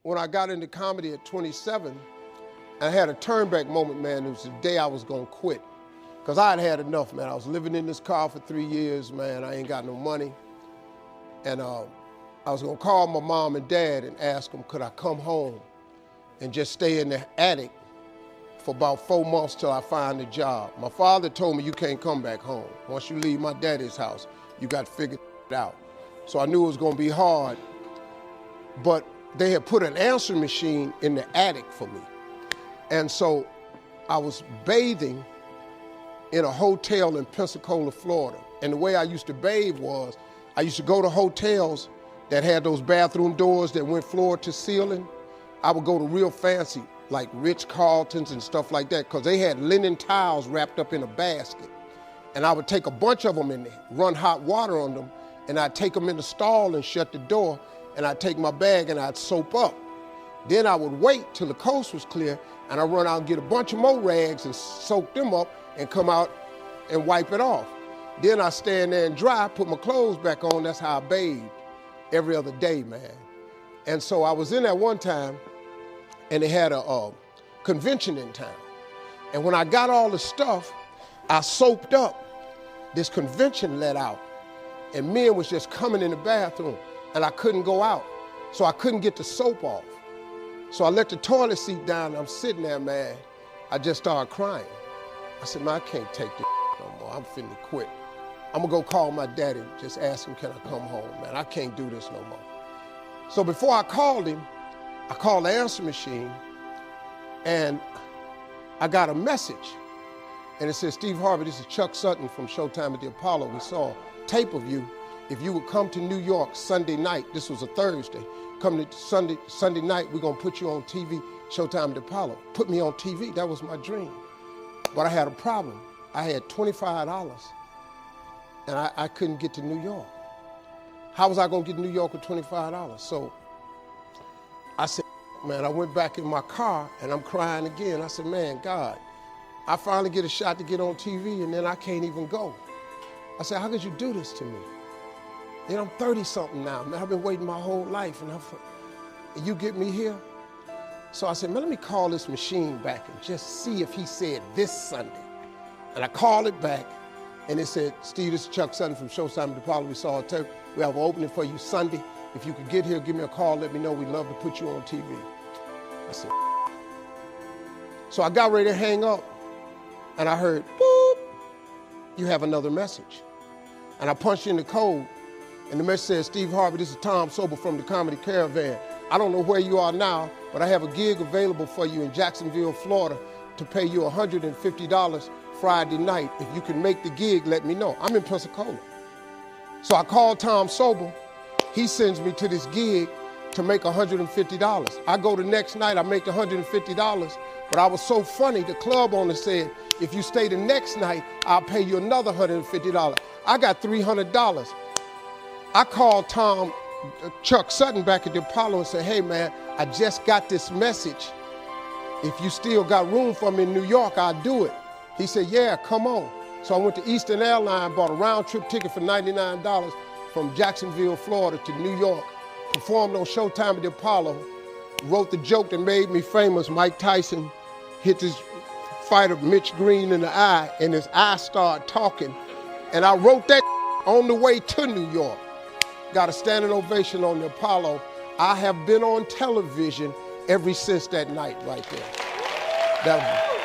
when I got into comedy at 27, I had a turnback moment, man. It was the day I was gonna quit. Because I had had enough, man. I was living in this car for 3 years, man. I ain't got no money. And I was gonna call my mom and dad and ask them, could I come home and just stay in the attic for about 4 months till I find a job. My father told me, you can't come back home. Once you leave my daddy's house, you got to figure it out. So I knew it was gonna be hard, but they had put an answering machine in the attic for me. And so I was bathing in a hotel in Pensacola, Florida. And the way I used to bathe was, I used to go to hotels that had those bathroom doors that went floor to ceiling. I would go to real fancy, like Ritz-Carltons and stuff like that, because they had linen towels wrapped up in a basket. And I would take a bunch of them and run hot water on them, and I'd take them in the stall and shut the door, and I'd take my bag and I'd soap up. Then I would wait till the coast was clear, and I'd run out and get a bunch of more rags and soak them up and come out and wipe it off. Then I stand there and dry, put my clothes back on. That's how I bathed every other day, man. And so I was in there one time, and they had a convention in town. And when I got all the stuff, I soaped up. This convention let out, and men was just coming in the bathroom, and I couldn't go out. So I couldn't get the soap off. So I let the toilet seat down, and I'm sitting there, man. I just started crying. I said, man, I can't take this no more. I'm finna quit. I'm gonna go call my daddy, just ask him, can I come home, man? I can't do this no more. So before I called him, I called the answer machine, and I got a message. And it said, Steve Harvey, this is Chuck Sutton from Showtime at the Apollo. We saw a tape of you. If you would come to New York Sunday night, this was a Thursday, come to Sunday night, we're gonna put you on TV, Showtime at the Apollo. Put me on TV, that was my dream. But I had a problem. I had $25, and I couldn't get to New York. How was I gonna get to New York with $25? So I said, man, I went back in my car, and I'm crying again. I said, man, God, I finally get a shot to get on TV, and then I can't even go. I said, how could you do this to me? You know, I'm 30-something now, man. I've been waiting my whole life, and you get me here? So I said, man, let me call this machine back and just see if he said this Sunday. And I called it back, and it said, Steve, this is Chuck Sutton from Showtime at the Apollo. We saw a tape. We have an opening for you Sunday. If you could get here, give me a call, let me know. We'd love to put you on TV. I said, so I got ready to hang up, and I heard, boop, you have another message. And I punched in the code, and the message says, Steve Harvey, this is Tom Sobel from the Comedy Caravan. I don't know where you are now, but I have a gig available for you in Jacksonville, Florida, to pay you $150 Friday night. If you can make the gig, let me know. I'm in Pensacola. So I called Tom Sobel. He sends me to this gig to make $150. I go the next night, I make $150, but I was so funny, the club owner said, if you stay the next night, I'll pay you another $150. I got $300. I called Chuck Sutton back at the Apollo and said, hey man, I just got this message. If you still got room for me in New York, I'll do it. He said, yeah, come on. So I went to Eastern Airlines, bought a round trip ticket for $99 from Jacksonville, Florida to New York, performed on Showtime at the Apollo, wrote the joke that made me famous. Mike Tyson hit his fighter Mitch Green in the eye, and his eye started talking. And I wrote that on the way to New York. Got a standing ovation on the Apollo. I have been on television ever since that night right there.